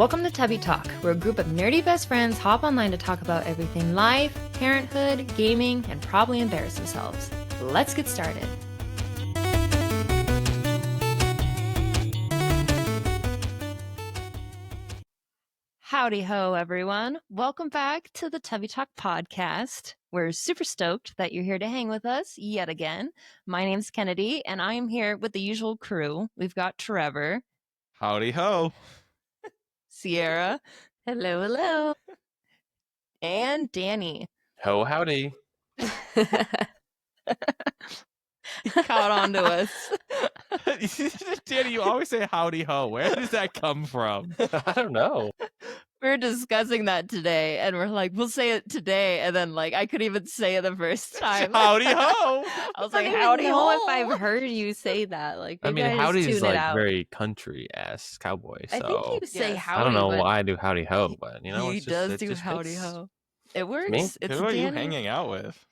Welcome to Tubbie Talk, where a group of nerdy best friends hop online to talk about everything life, parenthood, gaming, and probably embarrass themselves. Let's get started. Howdy ho, everyone. Welcome back to the Tubbie Talk podcast. We're super stoked that you're here to hang with us yet again. My name's Kennedy, and I am here with the usual crew. We've got Trevor. Howdy ho. Sierra. Hello, hello. And Danny. Ho howdy. He caught on to us. Danny, you always say howdy ho. Where does that come from? I don't know. We were discussing that today, and we're like, we'll say it today, and then I couldn't even say it the first time. Howdy ho. I was I like, don't howdy even know ho. if I've heard you say that. I mean, maybe howdy just is tune it like out. very country-ass cowboy. So I think you say Yes. howdy. I don't know but why I do howdy ho, but you know, He it's just, does it do just howdy fits. ho. It works. Me? It's Who are you Danny. hanging out with?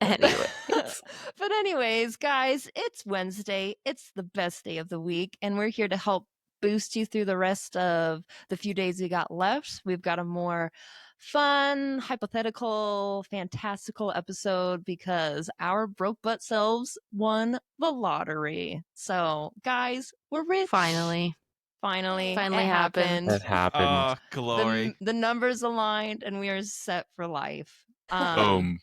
Anyways. But anyways, guys, it's Wednesday. It's the best day of the week, and we're here to help boost you through the rest of the few days we got left. We've got a more fun, hypothetical, fantastical episode because our broke butt selves won the lottery. So, guys, we're rich. Finally It happened. That happened. Oh, glory. The numbers aligned, and we are set for life. Boom.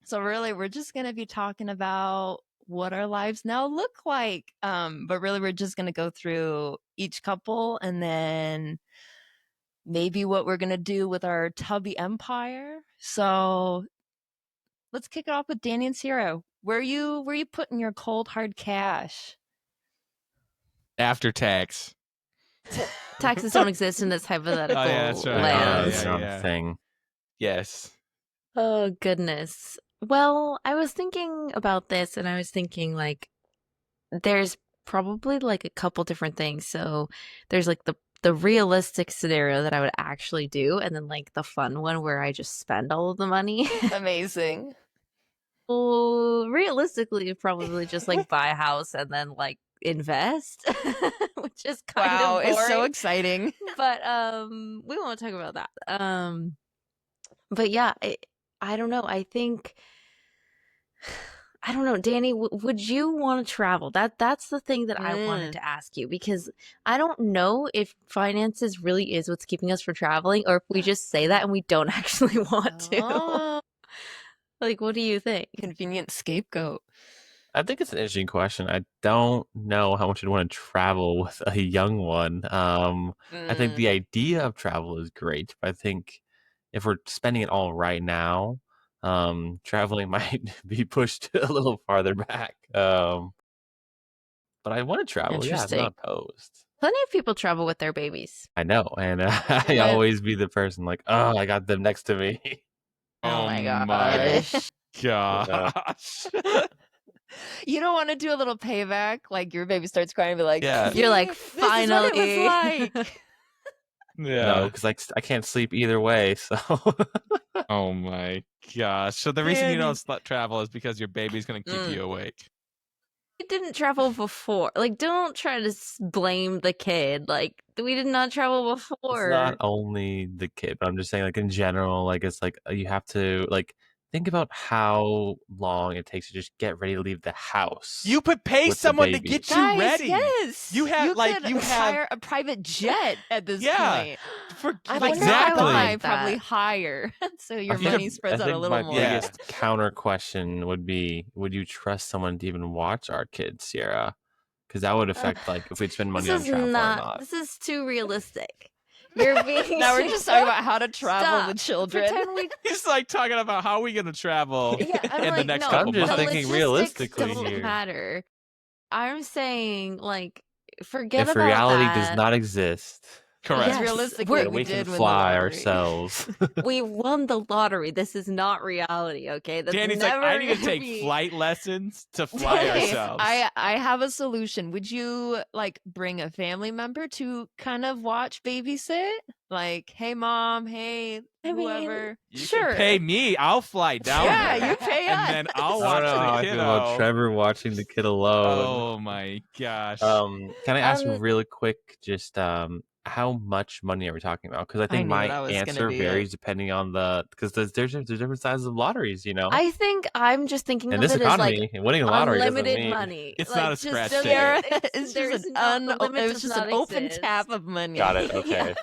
So really, we're just going to be talking about what our lives now look like. But really, we're just going to go through each couple and then maybe what we're going to do with our Tubbie empire. So let's kick it off with Danny and Sierra. Where you putting your cold, hard cash? After tax. Taxes don't exist in this hypothetical Oh, yeah, that's right. land. It's not a thing. Yes. Oh, goodness. Well, I was thinking about this, and I was thinking, there's probably, a couple different things. So there's, the realistic scenario that I would actually do, and then, the fun one where I just spend all of the money. Amazing. Well, realistically, you'd probably just, buy a house and then, invest, which is kind of boring. It's so exciting. But we won't talk about that. But yeah, I don't know. I think I don't know, Danny. Would you want to travel? That's the thing that I wanted to ask you, because I don't know if finances really is what's keeping us from traveling, or if we just say that and we don't actually want to. Oh, What do you think? convenient scapegoat. I think it's an interesting question. I don't know how much I'd want to travel with a young one. I think the idea of travel is great, but I think if we're spending it all right now, traveling might be pushed a little farther back. But I want to travel. Yeah, I'm Interesting. not opposed. Plenty of people travel with their babies. I know, and I always be the person oh, I got them next to me. Oh my gosh. gosh. You don't want to do a little payback, your baby starts crying and be like, Yeah. You're like, this is what it was finally. like. Yeah. No, because I can't sleep either way. So Oh my gosh. So the reason you Danny. don't travel is because your baby's going to keep you awake. We didn't travel before. Don't try to blame the kid. We did not travel before. it's not only the kid, but I'm just saying, in general, it's you have to think about how long it takes to just get ready to leave the house. You could pay With the someone to baby. get you Guys, ready. yes. You have, could you have- hire a private jet at this Yeah. point. I don't know. Exactly. I like that. Probably higher. So your I think- money spreads I out a think little my more. Yeah. biggest counter question would be: would you trust someone to even watch our kids, Sierra? Because that would affect if we'd spend money This on is travel or not. not. This is too realistic. You're being. Now we're just talking about how to travel Stop. with children. Pretend we. He's talking about how are we going to travel Yeah, I'm in the like, next no, couple I'm just the months. thinking logistics realistically don't here. matter. I'm saying forget If about reality that. does not exist, Correct. Yes, realistically, we're- we we did can win fly the lottery. ourselves. We won the lottery. This is not reality, okay? That's Danny's never like, I need to gonna take be... flight lessons to fly Okay, ourselves. I have a solution. Would you like bring a family member to kind of watch babysit? Like, hey mom, hey I mean, whoever. You sure. can pay me. I'll fly down Yeah, there. you pay and us. then I'll I watch don't know how the I kiddo. feel about Trevor watching the kid alone. Oh my gosh. Can I ask Um, really quick, just how much money are we talking about? Because I think knew my that was gonna answer be it. varies depending on because there's different sizes of lotteries, you know. I think I'm just thinking In of this it as like economy, winning a lottery doesn't unlimited mean money. It's like, not a just scratch doesn't- ticket. It's there's just not, an the limit it's does just not an open exist. tap of money. Got it. Yeah. Okay.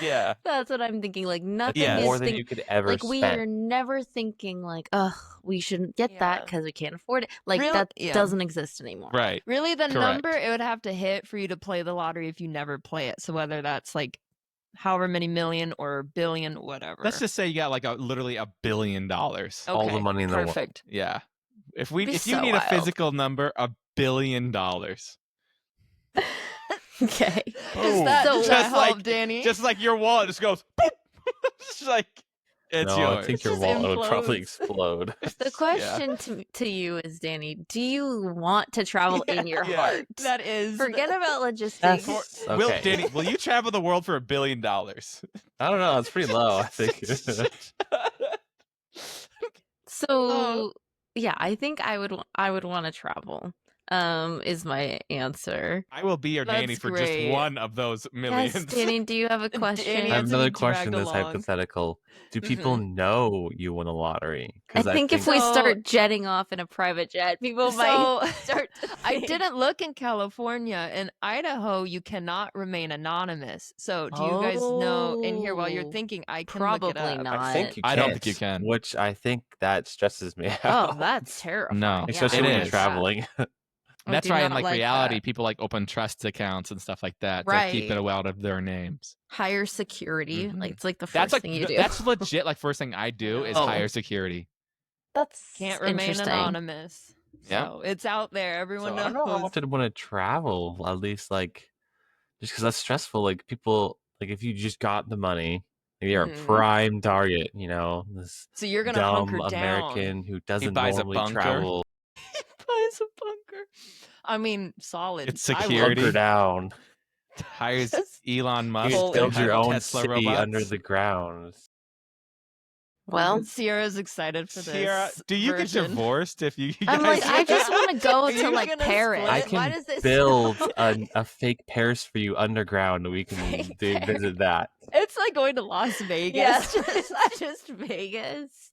Yeah. That's what I'm thinking. Like nothing Yes. More is than you could ever like we spend. are never thinking like, ugh, we shouldn't get that Yeah. because we can't afford it. Like Real- that yeah. doesn't exist anymore. Right. Really, the Correct. number it would have to hit for you to play the lottery if you never play it. So whether that's like however many million or billion, whatever. Let's just say you got like literally $1 billion. okay, all the money in the world. perfect. Yeah. If Be you so need a wild. physical number, $1 billion. Okay. Boom. Does So- that Just help, like- Danny? Just like your wallet just goes boop. It's like it's no, yours. I think your Just wallet would probably implodes. explode. The question to you is, Danny, do you want to travel in your Yeah. heart? that is Forget about logistics. That's Will okay. Danny, will you travel the world for $1 billion? I don't know. It's pretty low. I think. So yeah, I think I would want to travel. Is my answer. I will be your That's nanny for great. just one of those millions. Yes, Danny, do you have a question? Danny I have has to another be question dragged that's along. hypothetical. Do people know you won the lottery? I 'Cause think if we So- start jetting off in a private jet, people might So start. To I think- didn't look in California. In Idaho, you cannot remain anonymous. So do you guys know in here while you're Oh, thinking I can probably look it up? not. I think you I can't. don't think you can. Which I think that stresses me Oh, out. that's terrifying. No. Yeah, especially it when is. you're traveling. I That's do why in not like like reality, that. people like open trust accounts and stuff like that to keep Right. it out of their names. Hire security. Mhm. Like it's like the first That's like thing you do. that's legit. Like first thing I do is know. hire security. That's Can't remain interesting. anonymous. Yeah. So it's out there. So Everyone I don't know how knows. much I'd want to travel. At least like, just because that's stressful. Like people, like if you just got the money, maybe you're Mhm. a prime target. You know, this So you're gonna dumb hunker American who doesn't buys a normally bunker. travel. down. Buys a bunker. I mean, solid. It's I would. security. Hunker down. Hires Just Elon Musk. You Full to build your have own Tesla city robots. under the ground. Well, Sierra's excited for this. Sierra, do you version. get divorced if you? I'm guys- like, I just want to go Are to you like gonna Paris. split? I Why can does this build a fake Paris for you underground, and we can Fake visit that. It's like going to Las Vegas. Yeah, it's just Vegas.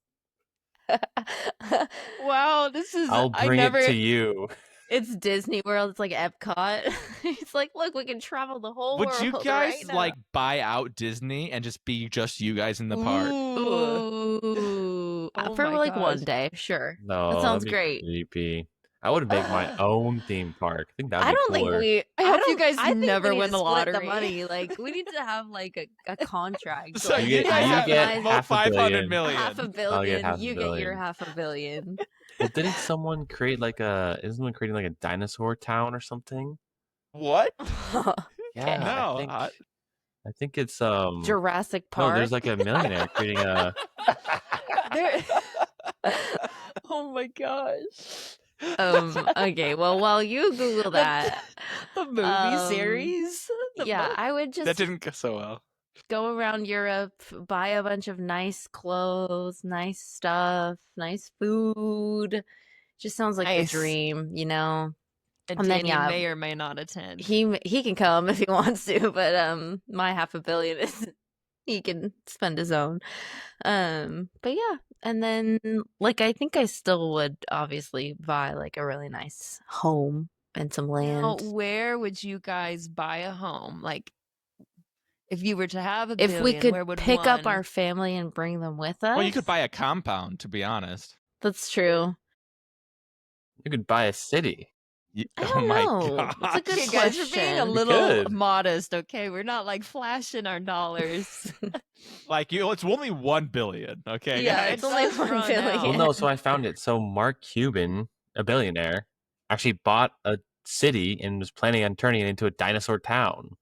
Wow, this is. I'll I bring never. it to you. It's Disney World. It's like Epcot. It's like, look, we can travel the whole Would world. you guys right now. like buy out Disney and just be just you guys in the park? Ooh. Ooh, Oh for my like one gosh. day, sure. No, That sounds that'd be great. creepy. I would make my own theme park. I think that'd I be don't think cooler. we. I hope you don't- guys I think never we need win to the split lottery. money. Like we need to have like a contract. So like, You get- I you have get my half a 500 billion. million. half a I'll get billion. half a You get your billion. half a billion. Well, didn't someone create like isn't someone creating like a dinosaur town or something? What? Yeah, No, I think it's Jurassic no, Park. there's like a millionaire creating a There- oh my gosh. Okay. Well, while you Google that, The movie series. The yeah, mo- I would just that didn't go so well. go around Europe, buy a bunch of nice clothes, nice stuff, nice food. Just sounds like Nice. the dream, you know. And And then, Danny yeah, may or may not attend. He can come if he wants to, but my half a billion is he can spend his own. But yeah, and then like I think I still would obviously buy like a really nice home and some land. Now, where would you guys buy a home? Like, if you were to have a If we billion, could where would pick up one- our family and bring them with us. Well, you could buy a compound, to be honest. That's true. you could buy a city. I Oh don't my know. god. That's a good Okay, guys, you're being a question. little could. modest, okay? We're not like flashing our dollars. Like it's only 1 billion, okay? Yeah, guys? it's only does 1 run billion. out. Well, no, so I found it. So Mark Cuban, a billionaire, actually bought a city and was planning on turning it into a dinosaur town.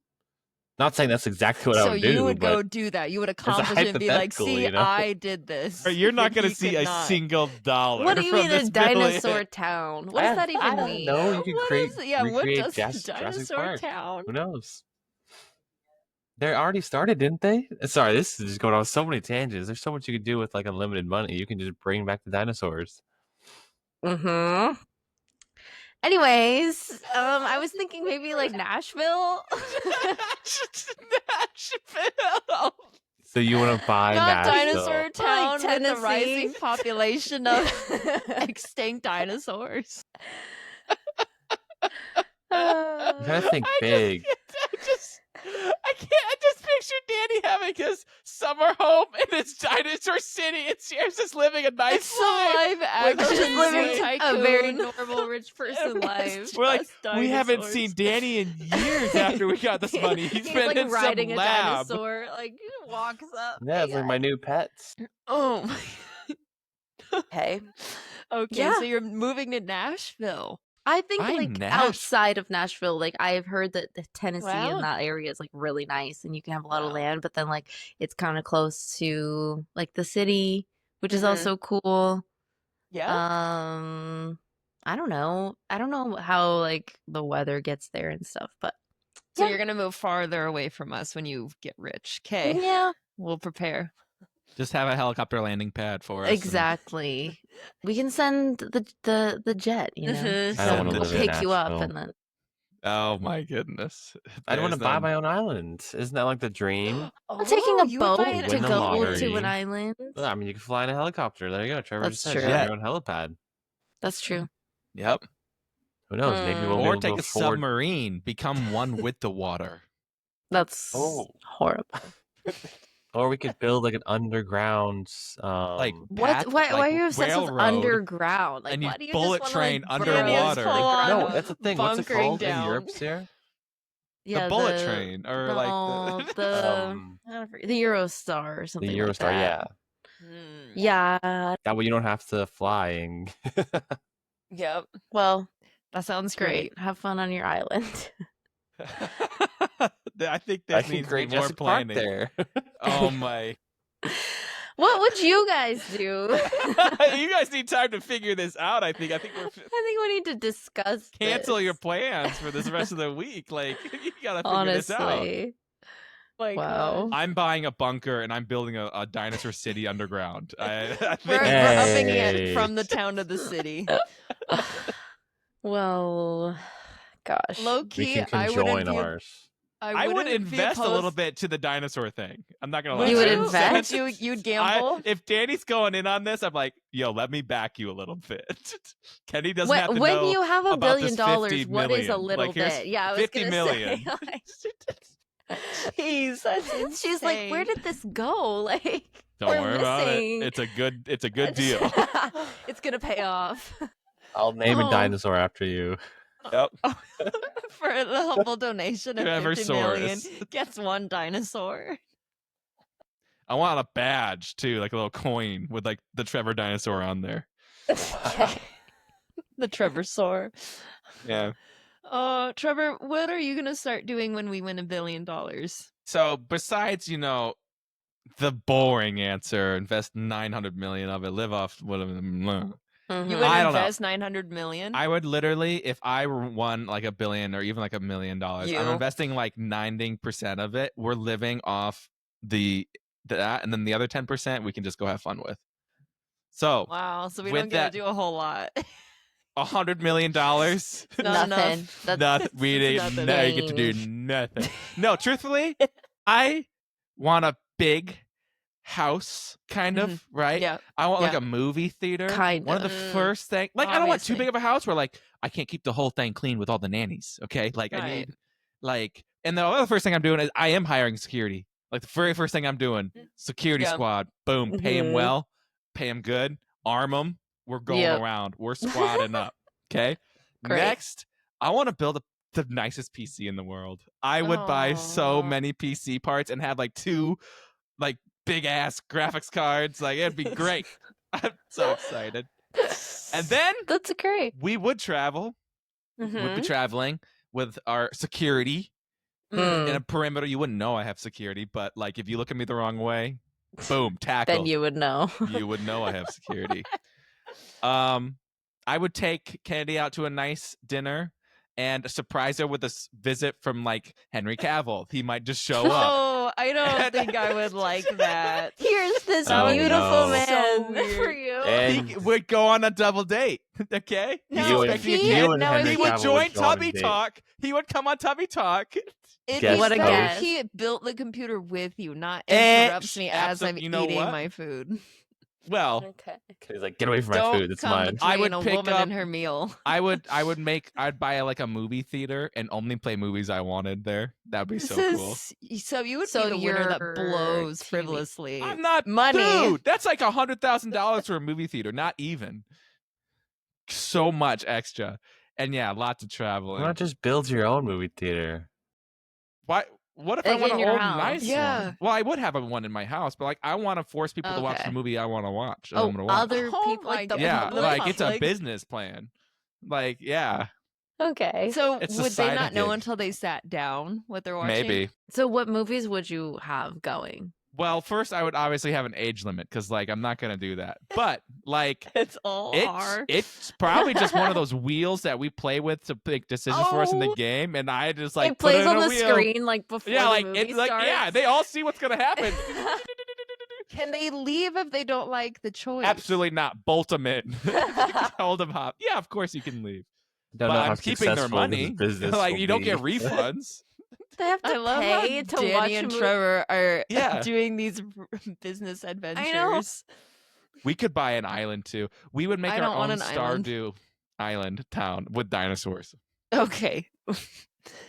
Not saying that's exactly what I So would do, you would go but do that. You would accomplish it and be like, hypothetical, see, you know? I did this. Or you're not But going to he see could a not. single dollar What do you from mean a this dinosaur billion. town? What does that even I don't mean? know. You could What create, is yeah, what recreate does Jurassic dinosaur Park. town? Who knows? They already started, didn't they? Sorry, this is just going on so many tangents. There's so much you could do with like unlimited money. You can just bring back the dinosaurs. Mm-hmm. Anyways, I was thinking maybe like Nashville. Nashville. So you want to buy Not Nashville? dinosaur town with the Tennessee. rising population of extinct dinosaurs. You gotta think big. I just picture Danny having his summer home in his dinosaur city, and Sierra's just living a nice It's a life. live Just action living tycoon. a very normal rich person life. We're like, Just we haven't dinosaurs. seen Danny in years after we got this money. He's been like in riding some a lab. dinosaur, like walks up. Yeah, it's like my new pets. Oh my. Okay. Okay, Yeah. so you're moving to Nashville. I think Why like outside of Nashville, like I've heard that the Tennessee Wow. and that area is like really nice and you can have a lot of Wow. land, but then like it's kind of close to like the city, which is Mhm. also cool. Yeah. I don't know. I don't know how like the weather gets there and stuff, but So yeah. you're gonna move farther away from us when you get rich. Okay. Yeah, We'll prepare. Just have a helicopter landing pad for us. and- exactly. We can send the jet, you know. Mhm. I don't want to We'll live in pick you up Nashville. and then Oh my goodness. I'd want to There's buy no- my own island. Isn't that like the dream? I'm taking a you would buy boat it to Win the go lottery. to an island. I mean, you can fly in a helicopter. There you go. Trevor That's just said you true. have your own helipad. That's true. Yep. Who knows? Maybe we'll be Or able to take a afford. submarine, become one with the water. That's Oh. horrible. Or we could build like an underground, Like What? path, Why like are you obsessed with railroad, underground? Like, and you why do you bullet just wanna, train like, bring it underwater. to the ground? No, that's the thing. What's it bunkering called in down. Europe, Sarah? Yeah, the bullet train, or like no, the, I don't forget, the Eurostar or The something Eurostar, like that. Hmm. Yeah. That way you don't have to flying. Yep. Well, That sounds great. great. Have fun on your island. I think I this can needs create more Jurassic Park planning. there. Oh my! What would you guys do? You guys need time to figure this out. I think we're I think we need to discuss. cancel your this, plans for this rest of the week. Like you gotta figure this out. honestly. Like, Wow. I'm buying a bunker and I'm building a dinosaur city underground. I We're, think we're upping Hey. it from the town to the city. Well, gosh. Low We key, can I conjoin wouldn't be. ours. I would wouldn't be invest a little opposed- bit to the dinosaur thing. I'm not gonna lie. Would You would I invest? You'd gamble. If Danny's going in on this, I'm like, yo, let me back you a little bit. Kenny doesn't have to When know you have $1 about billion, this 50 what is a million. little Like, here's bit? Yeah, I was 50 gonna million. say. Like, Jeez, that's she's like, where did this go? Like, Don't we're worry about missing. it. It's a good deal. It's gonna pay off. I'll name Oh. a dinosaur after you. Yep. for the humble donation of Whoever 50 million soars. gets one dinosaur. I want a badge too, like a little coin with like the Trevor dinosaur on there. The Trevor Soar. Yeah. Trevor, what are you gonna start doing when we win $1 billion? So besides, the boring answer, invest 900 million of it, live off whatever. Mhm. You would I don't know. invest 900 million? I would literally, if I won like $1 billion or even like $1 million, I'm You? investing like 90% of it. We're living off that, and then the other 10% we can just go have fun with. So Wow, so we with don't get that- to do a whole lot. $100 million. Not Nothing. enough. That's Nothing. We It's didn't. nothing. No, you get to do nothing. No, truthfully, I want a big house, kind of, right? Yeah. I want like Yeah. a movie theater. Kind One of the of. first thing, like I don't want too Obviously. big of a house where like I can't keep the whole thing clean with all the nannies. Okay, like I Right. need like, and the other first thing I'm doing is I am hiring security. Like the very first thing I'm doing, security Yeah. squad. Boom, pay him Mhm. well, pay him good, arm him. We're going Yep. around. We're squatting up. Okay. Great. Next, I want to build the nicest PC in the world. I would buy so Aw. many PC parts and have like 2 like big ass graphics cards. Like it'd be great. I'm so excited. And then That's great. we would travel. We'd be Mhm. traveling with our security In a perimeter, you wouldn't know I have security, but like if you look at me the wrong way, boom, tackle. Then you would know. You would know I have security. I would take Kennedy out to a nice dinner and surprise her with a visit from like Henry Cavill. He might just show up. Oh, I don't think I would like that. Here's this Oh, beautiful no. man So for weird. you. And He would go on a double date. Okay? No, you and, if he- you and no, if Henry He he would Cavill join go on a Tubbie date. Talk. He would come on Tubbie Talk. If Guest What a he- guess. he built the computer with you, not Eh, interrupts me as I'm you know eating what? my food. Well, Okay. He's like, get away from my Don't food. It's come mine. between I would a pick woman up- and her meal. I'd buy like a movie theater and only play movies I wanted there. That'd be so cool. So you would So be the winner that your blows TV. frivolously. I'm not money. Dude, that's like $100,000 for a movie theater. Not even. So much extra, and yeah, lots of Why traveling. not just build your own movie theater? Why? What if I Like want in an your old house. nice Yeah. one? Well, I would have one in my house, but like I want to force people to watch Okay. the movie I want to watch. Oh, I'm gonna watch. other Oh people my like the God. Yeah, public? like it's a public. business plan. Like, yeah, Okay. So It's a would they side not know gig. until they sat down what they're watching? maybe. So what movies would you have going? Well, first I would obviously have an age limit because like I'm not gonna do that. But like It's all it's probably just one of those wheels that we play with to make decisions for us in the Oh. game, and I just like it put plays it in on a the wheel. screen like before Yeah, the like movie it's like starts. yeah, they all see what's gonna happen. Can they leave if they don't like the choice? Absolutely not. Bolt them in. Hold them up. Yeah, of course you can leave. Don't But know how I'm keeping their successful this money. business Like will you don't get be. refunds. They have to I love pay how to Danny watch and a movie. Trevor are Yeah. doing these business adventures. We could buy an island too. We would make I our don't want own an island. Stardew Island town with dinosaurs. Okay.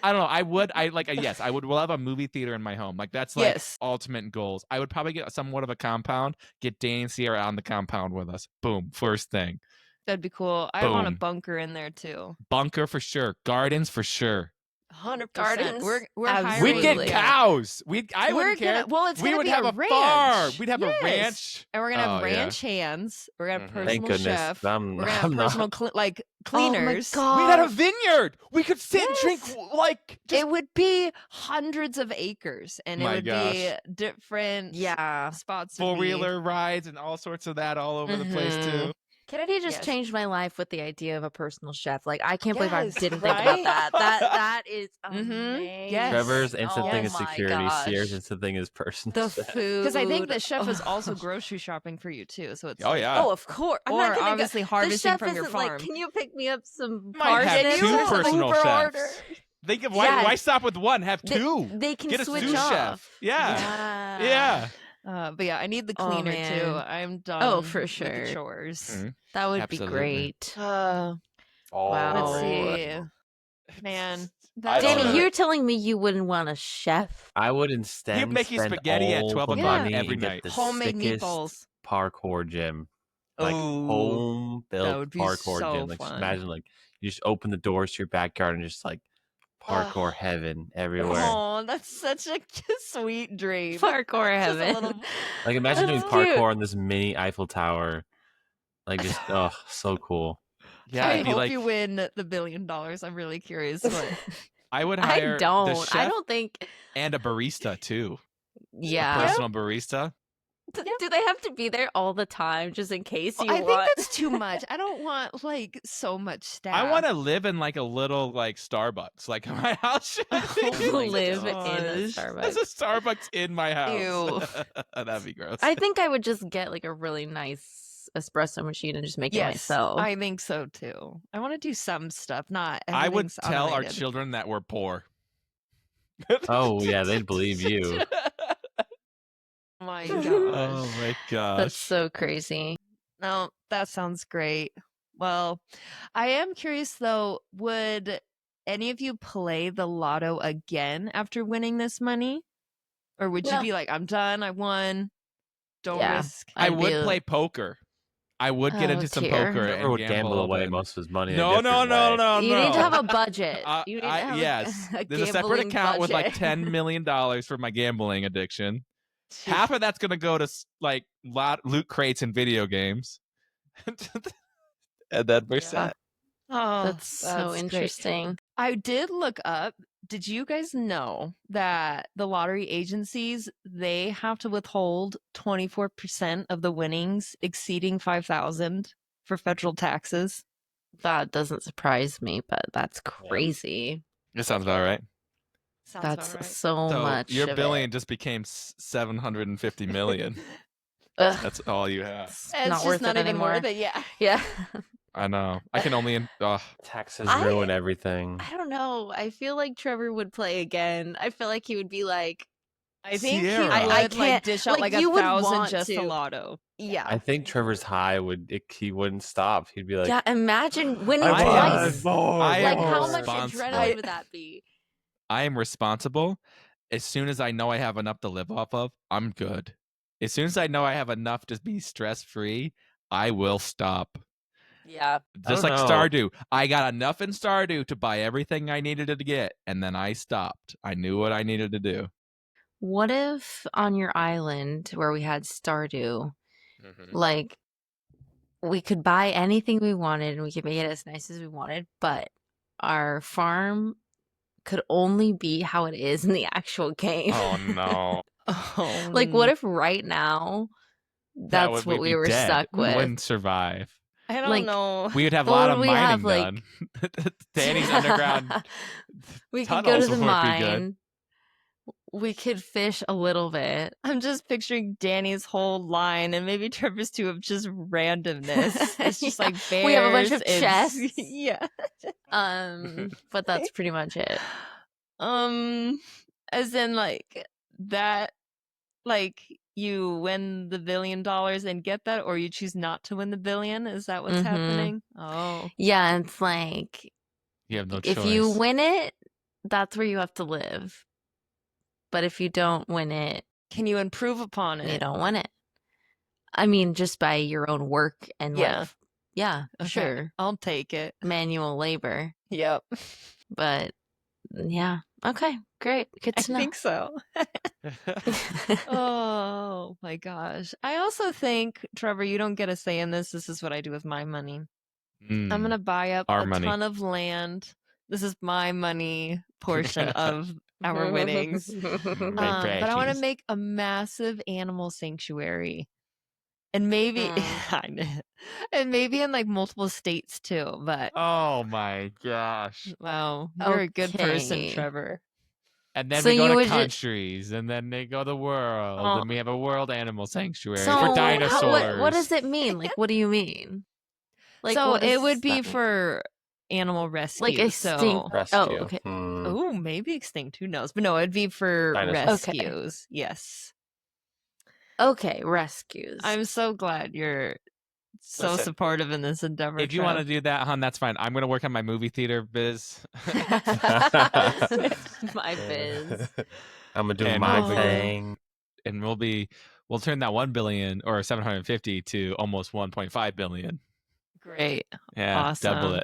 I don't know. I would. Yes, I would love a movie theater in my home. Like that's like Yes. ultimate goals. I would probably get somewhat of a compound. Get Danny and Sierra on the compound with us. Boom. First thing. That'd be cool. I want a Boom. bunker in there too. Bunker for sure. Gardens for sure. 100%. Gardens? We're Absolutely. hiring. We'd get Yeah. cows. I We're wouldn't care. gonna, well, it's We gonna would be have a a ranch. farm. We'd have a Yes. ranch. And we're gonna have Oh, yeah. ranch hands. We're gonna have Mhm. personal Thank goodness. chef. I'm We're gonna have not. personal cleaners. Oh my We had a god. vineyard. We could sit and drink Yes. like just It would be hundreds of acres, and it My would be gosh. different Yeah. spots. to be. four-wheeler rides and all sorts of that all over the place Mhm. too. Kennedy just Yes. changed my life with the idea of a personal chef. Like I can't believe I Yes, didn't right? think about that. That is Mhm. amazing. Yes. Trevor's instant Oh thing is my security. gosh. Sierra's instant thing is personal. The chef. food. Because I think the chef is Ugh. also grocery shopping for you too. So it's Oh like, yeah. Oh, of course. I'm or not gonna go- obviously the harvesting chef from your isn't farm. like, can you pick me up some Might have parsnips two or something personal for chefs. order? Think of Yeah. why stop with one? Have They- two. They can Get a switch sous off. chef. Yeah. Yeah. But yeah, I need the Oh, cleaner too. man. I'm done. Oh, for with sure. the chores. Mhm. That would Absolutely. be great. All Wow. Let's right. see, man. I That's don't Danny, know. you're telling me you wouldn't want a chef? I would instead He'd make you spend spaghetti at all 12 the o'clock money every and get night. the homemade sickest meatballs. parkour gym, like Ooh, home that built would be parkour so gym. Like just fun. imagine, like you just open the doors to your backyard and just like parkour Oh. heaven everywhere. Oh, that's such a sweet dream. Parkour Just a heaven. little- Like imagine doing That's parkour cute. on this mini Eiffel Tower. Like just oh, so cool. Yeah. I It'd be hope like you win the $1 billion. I'm really curious. What... I would hire I the don't. chef I don't think. and a barista too. A Yeah. personal barista. Do they have to be there all the time just in case you I think want? that's too much. I don't want like so much staff. I want to live in like a little like Starbucks. Like my house should Oh my live in a gosh. There's Starbucks. a Starbucks in my house. Ew. That'd be gross. I think I would just get like a really nice espresso machine and just make it Yes, myself. I think so too. I want to do some stuff, not. I would everything's tell our unrelated. children that we're poor. Oh yeah, they'd believe you. Oh my Oh gosh. my gosh. That's so crazy. No, that sounds great. Well, I am curious though, would any of you play the lotto again after winning this money? Or would you No. be like, I'm done, I won, don't Yeah. risk? I I'd would be- play poker. I would get Oh, into some dear. poker Trevor and would gamble away open. most of his money. in a No, no, different no, way. no, You no. need to have a budget. You need to have a- yes. a There's a separate gambling account with like budget. $10 million for my gambling addiction. Half of that's gonna go to like loot crates and video games. And then we're set. Oh, That's so great. interesting. I did look up did you guys know that the lottery agencies, they have to withhold 24% of the winnings exceeding 5,000 for federal taxes? That doesn't surprise me, but that's crazy. It sounds about right. Sounds That's about right. so So much. your of billion it. just became 750 million. Ugh, That's all you have. it's It's not just worth not it even anymore. worth it. Yeah. Yeah. I know. I can only. Taxes I- ruin everything. I don't know. I feel like Trevor would play again. I feel like he would be like, I think he Sierra. would I like can't- dish out like, like you would 1,000 want just to to. lotto. yeah. I think Trevor's high he wouldn't stop. He'd be like, Yeah, imagine winning I twice. more, Like, how more. much responsible. adrenaline would that be? I am responsible. As soon as I know I have enough to live off of, I'm good. As soon as I know I have enough to be stress free, I will stop. Yeah. Just I like don't know. Stardew. I got enough in Stardew to buy everything I needed to get, and then I stopped. I knew what I needed to do. What if on your island where we had Stardew, like, we could buy anything we wanted and we could make it as nice as we wanted, but our farm could only be how it is in the actual game? Oh no. Oh, Like, what if right now that's what we we'd were be dead. stuck We with? wouldn't survive. I don't like, know. We would have a But lot what of do we mining have, like- done. Danny's underground We could go to tunnels the would be good. mine. We could fish a little bit. I'm just picturing Danny's whole line and maybe Trevor's too of just randomness. It's just Yeah. like bears. We have a bunch of it's- chests. Yeah. But that's pretty much it. As in like that, like you win the $1 billion and get that, or you choose not to win the billion. Is that what's Mhm. happening? Oh, Yeah, it's like, You have no if choice. you win it, that's where you have to live. But if you don't win it, can you improve upon you it? don't win it. I mean, just by your own work and Yeah. like, yeah, Okay, sure, I'll take it. manual labor. Yep. But yeah, okay, great, good I to know. think so. Oh my gosh. I also think, Trevor, you don't get a say in this. This is what I do with my money. I'm going to buy up Our a money. ton of land. This is my money portion of our winnings. But I want to make a massive animal sanctuary. And maybe and maybe in like multiple states too, but Oh my gosh. wow, you're a good person, Okay. Trevor. And then So we you go to would ju- countries, and then they go the world, Oh. and we have a world animal sanctuary So for how- dinosaurs. what does it mean? Like, what do you mean? Like, So what it does would that be mean? for animal rescue. like extinct. So Rescue. Oh, okay. oh, maybe extinct, who knows? But no, it'd be for Dinosaurs. Okay. rescues. Yes. Okay, rescues. I'm so glad you're so Listen, supportive in this endeavor. If you want to do that, hon, that's fine. I'm going to work on my movie theater biz. My biz. I'm gonna do And my we'll be- thing. And we'll turn that 1 billion or 750 to almost 1.5 billion. Great. Yeah, double Awesome. it.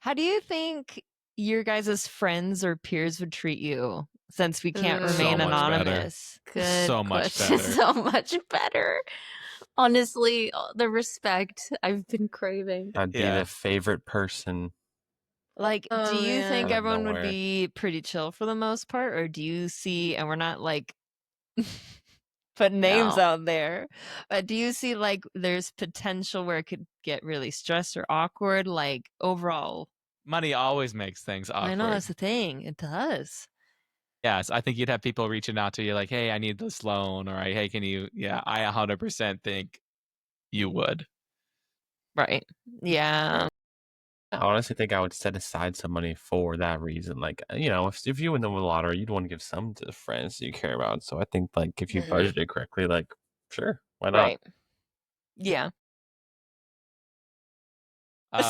How do you think your guys' friends or peers would treat you since we can't So remain much better. anonymous? Good So much question. better. So much better. Honestly, the respect I've been craving. I'd be Yeah. the favorite person. Like, Oh, do you yeah. think Out of everyone would nowhere. be pretty chill for the most part? Or do you see, and we're not like putting names No. out there, but do you see like there's potential where it could get really stressed or awkward? Like, overall, Money always makes things awkward. I know that's the thing. It does. Yes, I think you'd have people reaching out to you like, hey, I need this loan, or hey, can you? Yeah, I 100% think you would. Right. Yeah. I honestly think I would set aside some money for that reason. Like, if you win the lottery, you'd want to give some to the friends you care about. So I think, like, if you Mhm. budget it correctly, like, sure, why not? Right. Yeah.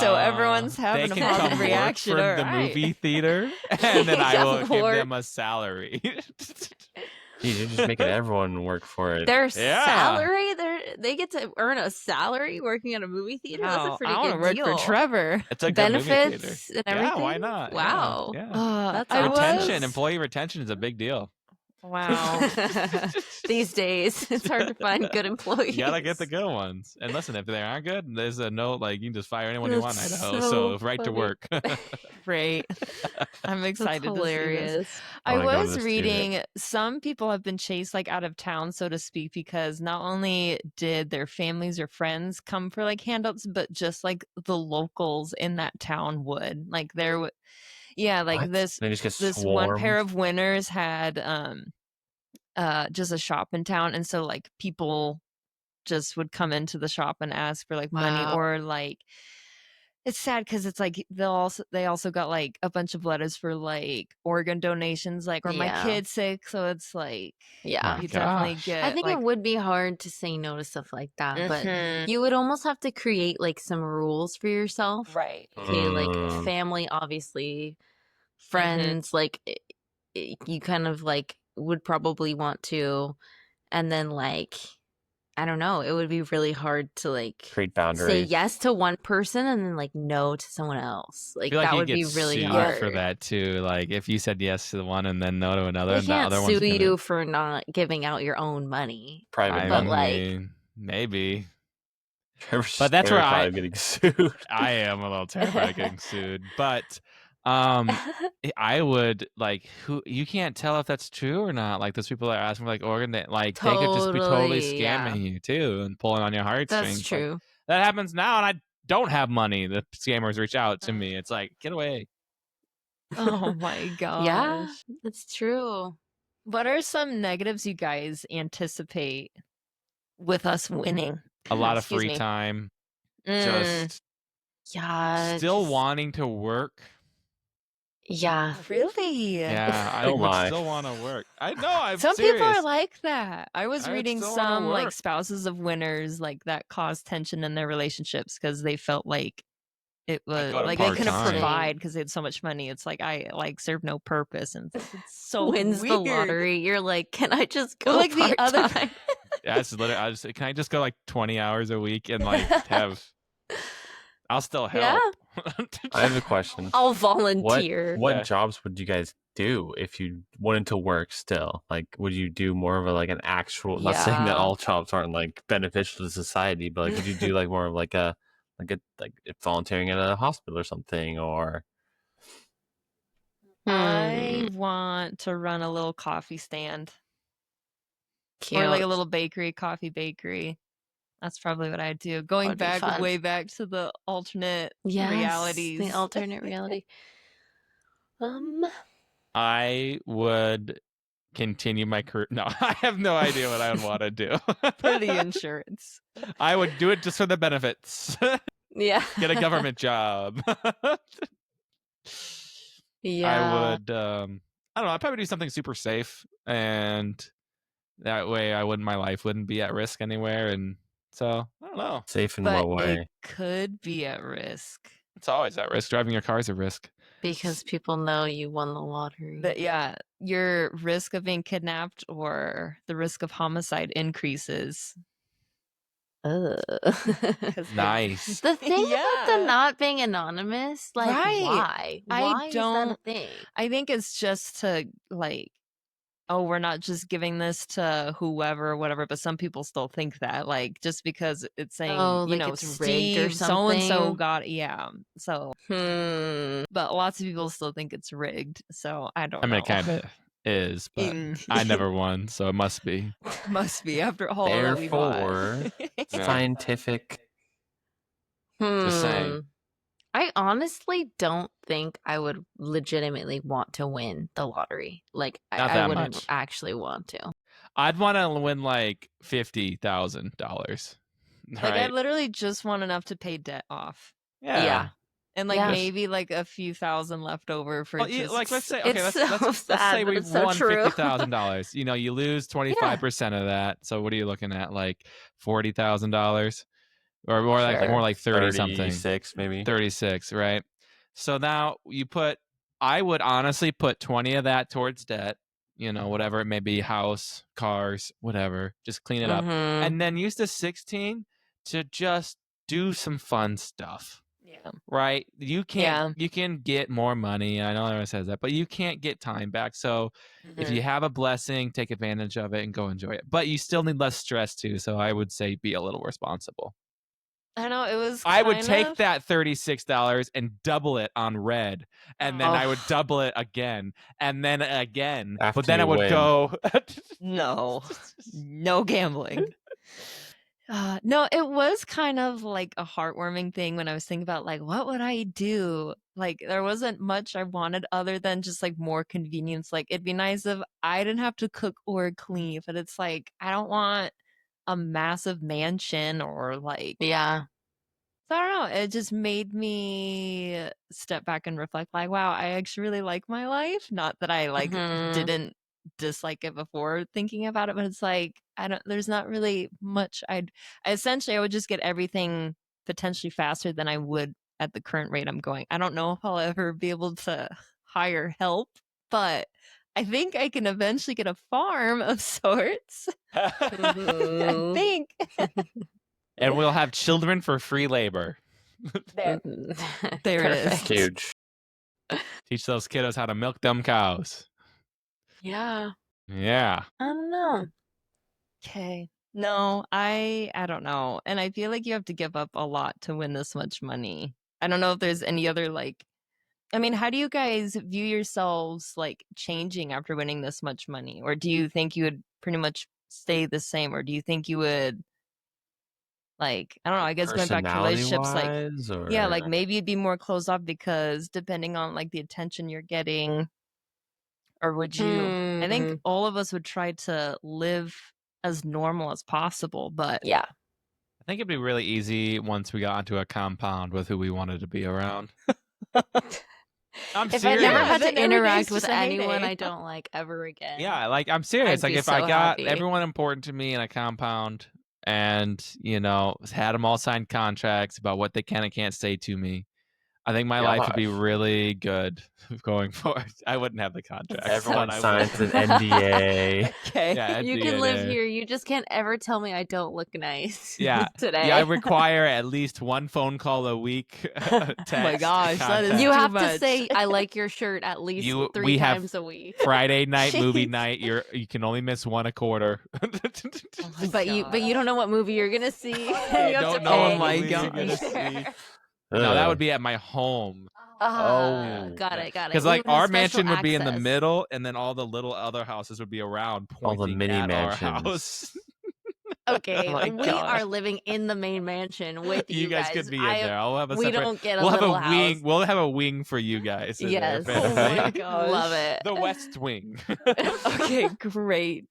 So everyone's having they a can positive come work reaction, for all the right. movie theater, and then I Yeah, will give work. them a salary. You're just making everyone work for it. Their Yeah. salary, they get to earn a salary working at a movie theater. That's a Wow, pretty I want good to work deal. for Trevor. It's a good movie theater. Benefits and everything. Yeah, why not? Wow. Yeah. That's I was- Retention, employee retention is a big deal. Wow. These days, it's hard to find good employees. You gotta get the good ones. And listen, if they aren't good, there's a note like you can just fire anyone you want in That's Idaho. so So right to funny. work. Great. I'm That's excited to see this. hilarious. I I wanna go to was this too. reading some people have been chased like out of town, so to speak, because not only did their families or friends come for like handouts, but just like the locals in that town would. Like there would like What? this They just get this one pair swarmed? of winners had just a shop in town, and so like people just would come into the shop and ask for like money, Wow. or like it's sad because it's like they also got like a bunch of letters for like organ donations, like or my Yeah. kid's sick, so it's like Yeah. My you definitely gosh. get I think like it would be hard to say no to stuff like that, but Mhm. you would almost have to create like some rules for yourself. right. Okay, like Mm. family, obviously, friends, like you kind of like would probably want to, and then like I don't know, it would be really hard to like Create say boundaries. yes to one person and then like no to someone else. I Like feel like that you would get be really sued hard. for that too. Like if you said yes to the one and then no to another, They and the can't other one's sue gonna. you for not giving out your own money. Private I but, money. like- mean, maybe. Trevor's But that's where terrified of getting sued. I am a little terrified of getting sued. But I would like who you can't tell if that's true or not. Like those people that are asking for like organ, like they could just be totally Totally, yeah. scamming you too and pulling on your heartstrings. That's Like, true. that happens now, and I don't have money. The scammers reach out to me. It's like, get away. Oh my gosh. Yeah, that's true. What are some negatives you guys anticipate with us winning? A lot of Excuse free me. time. Mm, Just Yeah. still just- wanting to work. Yeah. really? Yeah, I No would lie. still want to work. I know. I'm Some serious. people are like that. I was I would reading still wanna some like work. spouses of winners like that caused tension in their relationships because they felt like it was go to like they couldn't part-time. provide because they had so much money. It's like I like serve no purpose, and it's so Wins weird. the lottery. You're like, can I just go like the other part-time? Yeah, it's literally. Can I just go like 20 hours a week and like have? I'll still help. Yeah. I have a question. I'll What volunteer. what Yeah. jobs would you guys do if you wanted to work still? Like, would you do more of a like an actual? Not saying that Yeah. all jobs aren't like beneficial to society, but like, would you do like more of like volunteering at a hospital or something, or I want to run a little coffee stand Cute. or like a little bakery, coffee bakery. That's probably what I'd do. Going would be back fun. way back to the alternate Yes, realities. the alternate reality. I would continue my career. No, I have no idea what I would want to do. for the insurance. I would do it just for the benefits. Yeah. Get a government job. Yeah. I would. I don't know. I'd probably do something super safe, and that way, my life wouldn't be at risk anywhere. And so I don't know. safe in But what way? it could be at risk. It's always at risk. Driving your car is a risk. Because people know you won the lottery. But yeah, your risk of being kidnapped or the risk of homicide increases. Ugh. 'Cause Nice. The thing about the Yeah. not being anonymous, like, Right. why? I Why is that a don't- thing? I think it's just to like, oh, we're not just giving this to whoever, whatever. But some people still think that, like, just because it's saying, Oh, you like know, it's rigged or Steve, so and so something? got, yeah. So, but lots of people still think it's rigged. So I don't I know. mean, it kind of is, but Mm. I never won, so it must be. Must be after all that we bought. Therefore, Yeah. scientific. Just saying. I honestly don't think I would legitimately want to win the lottery. Like, Not I that wouldn't much. actually want to. I'd want to win like $50,000. Like I Right? literally just want enough to pay debt off, Yeah. and like Yeah. maybe like a few thousand left over for Well, just like let's say okay, It's let's so say sad, but we it's so won true. $50,000. You know, you lose 25% of that. So what are you looking at? Like $40,000, or more Sure. like 30 something, 36 maybe. 36, right? So now I would honestly put 20 of that towards debt. You know, whatever it may be, house, cars, whatever. Just clean it up, Mhm. and then use the 16 to just do some fun stuff. Yeah. right? You can get more money. I know everyone says that, but you can't get time back. So if you have a blessing, take advantage of it and go enjoy it. But you still need less stress too. So I would say be a little responsible. I know it was. I would take that $36 and double it on red, and then I would double it again, and then again. After but then I you would win. go. No gambling. No, it was kind of like a heartwarming thing when I was thinking about like, what would I do? Like, there wasn't much I wanted other than just like more convenience. Like, it'd be nice if I didn't have to cook or clean, but it's like, I don't want a massive mansion or like, Yeah. so I don't know. It just made me step back and reflect like, wow, I actually really like my life. Not that I like didn't dislike it before thinking about it, but it's like, there's not really much I would just get everything potentially faster than I would at the current rate I'm going. I don't know if I'll ever be able to hire help, but I think I can eventually get a farm of sorts. I think. And we'll have children for free labor. There it is. Huge. Teach those kiddos how to milk them cows. Yeah. Yeah. I don't know. Okay. No, I don't know. And I feel like you have to give up a lot to win this much money. I don't know if there's any other like, I mean, how do you guys view yourselves like changing after winning this much money? Or do you think you would pretty much stay the same? Or do you think you would like, I don't know, I guess going back to relationships, like, yeah, like maybe you'd be more closed off because depending on like the attention you're getting, or would you, I think all of us would try to live as normal as possible, but yeah. I think it'd be really easy once we got onto a compound with who we wanted to be around. I'm if serious. I never had then to every day's interact with just a anyone heyday. I don't like ever again. Yeah, like I'm serious. I'd Like be if so I got happy. everyone important to me in a compound and, you know, had them all sign contracts about what they can and can't say to me, I think my life would be really good going forward. I wouldn't have the contract. Everyone signs an NDA. Okay. Yeah, You can live here. You just can't ever tell me I don't look nice. Yeah. Today. Yeah, I require at least one phone call a week. Text, Oh my gosh, that is You too have much. to say I like your shirt at least we 3 have times a week. Friday night movie Jeez. night. You can only miss one a quarter. But you don't know what movie you're gonna see. You have don't to know pay what to movie you're be gonna there. No, that would be at my home. Got it. Because like our mansion would be in the middle, and then all the little other houses would be around, All the pointing mini at mansions. our house. Okay, Oh my we gosh. are living in the main mansion with you, You guys could be in there. I'll have a we separate. don't get a We'll have little a wing. house. We'll have a wing for you guys. in there, Yes. if Oh my anything. gosh. Love it. The West Wing. Okay, great.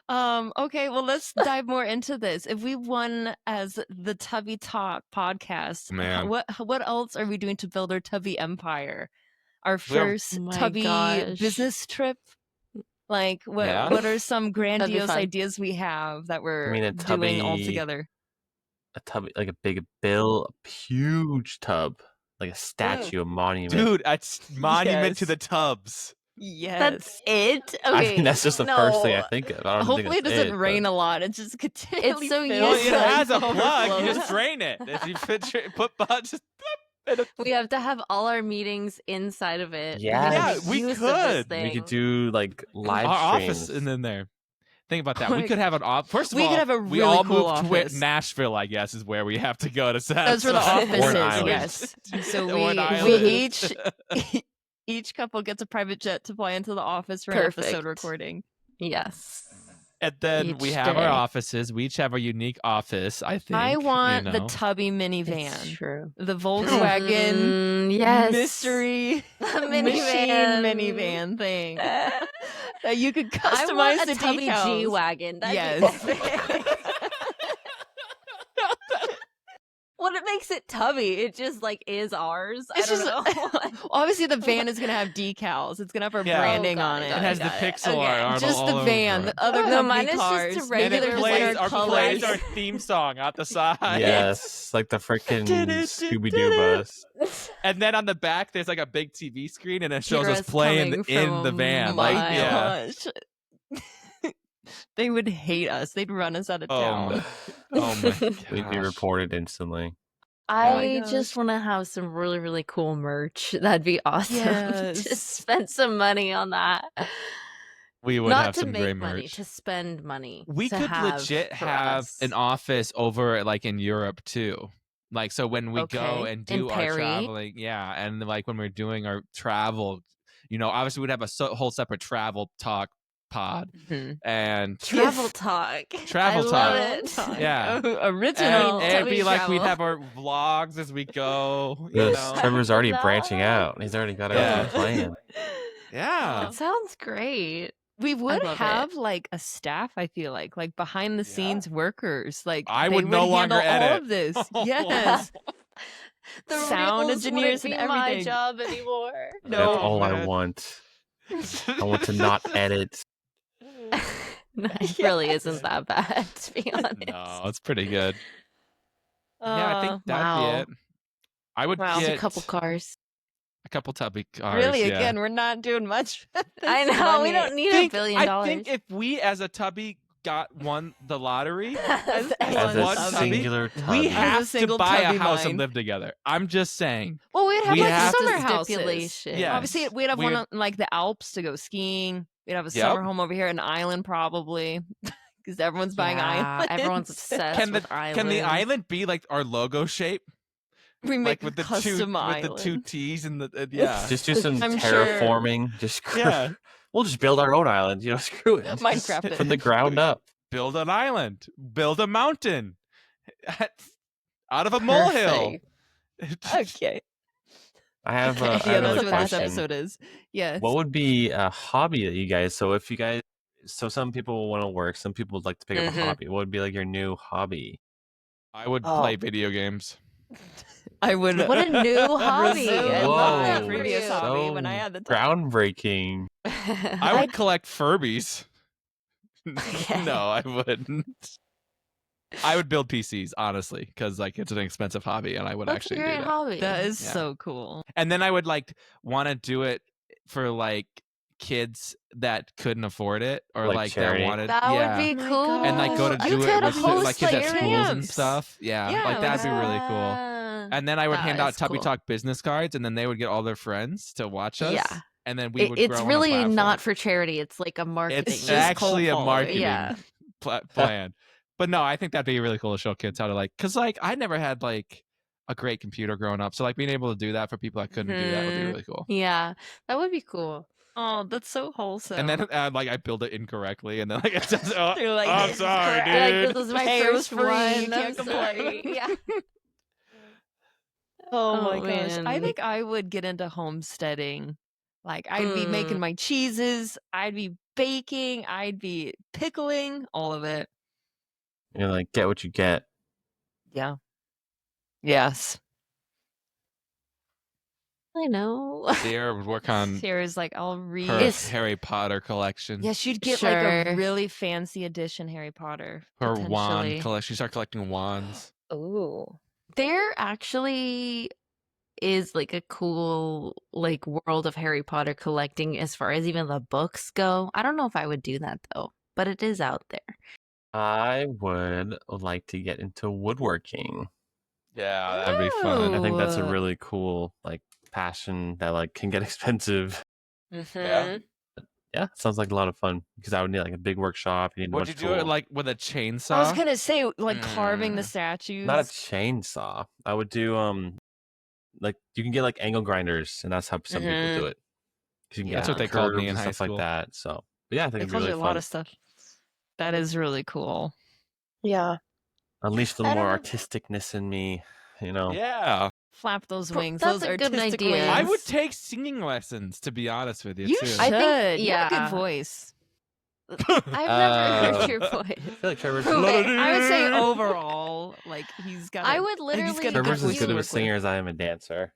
Okay, well let's dive more into this. If we won as the Tubbie Talk podcast, Man. what else are we doing to build our Tubbie empire? Our We are- first Oh my Tubbie gosh. business trip? Like what Yeah. what are some grandiose fun. ideas we have that we're mean, a doing all Tubbie- together? A tub, like a big bill, a huge tub, like a statue, a monument. Dude, it's monument to Yes. the tubs. Yes. That's it. Okay, I mean, that's just the first thing I no. think of. I don't Hopefully it think doesn't rain a lot. It just continually so fills Well, it useless. has a and plug. You overflows. just drain it. If you put just We have to have all our meetings inside of it. Yes. Yeah, Make we use of this could. thing. We could do like live our streams. office and then there. Think about that. Oh we my could have an office. First of We all, could have a we really all cool moved to office. Nashville, I guess, is where we have to go to set. That's where the up. office Or an is, island. yes. So Or an we island. each couple gets a private jet to fly into the office for an Perfect. episode recording. Yes. And then we Each have day. our offices. We each have our unique office, I think. I want you the know. Tubbie It's minivan. true. The Volkswagen Yes. mystery The machine minivan thing. That you could I customize want a the Tubbie decals. G wagon. Yes. What it makes it Tubbie? It just like is ours. It's I don't just know. obviously the van is gonna have decals. It's gonna have our Yeah. branding Oh, got on it, it. got It has the got it. Pixar Okay. art Just all the over van. it. The other No, company mine is just a cars. And regular it just plays, our our, colors. plays our theme song at the side. Yes, like the freaking Scooby Doo bus. And then on the back, there's like a big TV screen, and it shows us Kira's coming coming in from the a van. My Like, yeah. gosh. They would hate us. They'd run us out of Oh town. my, oh my We'd be gosh. reported instantly. I gosh. just want to have some really, really cool merch. That'd be awesome. Yes. To spend some money on that. We would Not have to some make great money, merch. to spend money. We to could have legit for have us. an office over like in Europe too. Like so when we go Okay. and In do our Perry. traveling, yeah, and like when we're doing our travel, you know, obviously we'd have a whole separate travel talk pod Mhm. and Travel talk. Travel I love talk. it. Talk. Yeah. Original. and it'd be Tubbie like we'd travel. have our vlogs as we go, you Yes, know. Trevor's already Vlog. branching out. He's already got everything planned. Yeah. That sounds great. We would love have like a staff, I feel like behind the scenes workers. Like I they would no longer handle all edit. of this. Yes. The Sound reels engineers wouldn't and be my everything. job anymore. That's No, all I man. want. I want to not edit. It really isn't that bad, to be honest. No, it's pretty good. Yeah, I think that'd wow. be it. I would Wow. Just get a couple cars. a couple Tubbie cars. really, yeah. again, we're not doing much. with I this know, we money. don't need Think- $1 billion. I think if we as a Tubbie won the lottery, As As one a Tubbie. singular we Tubbie. have to single buy a Tubbie house mind. and live together. I'm just saying. Well, we'd have We like have- summer Just a houses. stipulation. Yeah. Obviously, we'd have one on like the Alps to go skiing. We'd have a summer home over here, an island probably, because everyone's buying islands. Everyone's obsessed Can with islands. Can the island be like our logo shape? We make Like with the custom two island. with the two T's and the yeah. Just do some I'm terraforming. Just Yeah. we'll just build our own island. You know, screw it. Minecraft it. From the ground up. Build an island. Build a mountain. Out of a molehill. Okay. I have Yeah, I have that's another what this question. episode is. Yes. What would be a hobby that you guys? So if you guys, so some people want to work, some people would like to pick up a hobby. What would be like your new hobby? I would Oh. play video games. I would. What a new hobby. resume I Whoa. love that my for previous you. hobby So when I had the time. groundbreaking. I would collect Furbies. Okay. No, I wouldn't. I would build PCs, honestly, because like it's an expensive hobby, and I would That's actually a great do that. hobby. That is Yeah. so cool. And then I would like want to do it for like kids that couldn't afford it, or Like like charity? that wanted. That yeah. would be Oh my cool. gosh. And like go to You do it could with host, like kids at like, schools and camps. stuff. Yeah, Yeah, like that'd be really cool. Yeah. And then I would That hand out is Tubbie cool. Talk business cards, and then they would get all their friends to watch us. Yeah. And then we would It's grow on a really platform. not for charity. It's like a marketing. It's just actually a cold marketing Yeah. plan. But no, I think that'd be really cool to show kids how to like, because like I never had like a great computer growing up, so like being able to do that for people that couldn't do that would be really cool. Yeah, that would be cool. Oh, that's so wholesome. And then like I build it incorrectly, and then like it just, oh, They're like, I'm "This is sorry, crap." dude. Like, this is my Hey, it was first free. You one. can't I'm complain. sorry. Yeah. Oh my Oh, gosh. I man. think I would get into homesteading. Like I'd be making my cheeses, I'd be baking, I'd be pickling, all of it. You're like, get what you get. Yeah. Yes. I know. Sierra would work on Sarah's like, I'll read. her Harry Potter collection. Yeah, she'd get like a Sure. really fancy edition Harry Potter. Her wand potentially. collection. She started collecting wands. Oh. There actually is like a cool like world of Harry Potter collecting as far as even the books go. I don't know if I would do that though, but it is out there. I would like to get into woodworking. Yeah, that'd be fun. I think that's a Ooh. really cool like passion that like can get expensive. Yeah. Yeah, sounds like a lot of fun because I would need like a big workshop. You need a Would bunch you of do it tools. like with a chainsaw? I was gonna say like carving the Mm. statues. Not a chainsaw. I would do like you can get like angle grinders, and that's how some people do it. 'Cause you can Yeah. get That's what they called me curves in and high stuff school. like that. So, but yeah, I think They it'd be called really you a fun. lot of stuff. That is really cool. Yeah. Unleash the I more don't know. artisticness in me. You know. Yeah. Flap those Pro- wings. that's Those a good artistic idea. wings. I would take singing lessons, to be honest with you, You too. should. I think- You have a yeah. good voice. I've never heard your I voice. feel like Trevor's, Prove it. I would say overall, like he's got. I would like, he's literally got a Trevor's good as voice good to of a work singer with. as I am a dancer.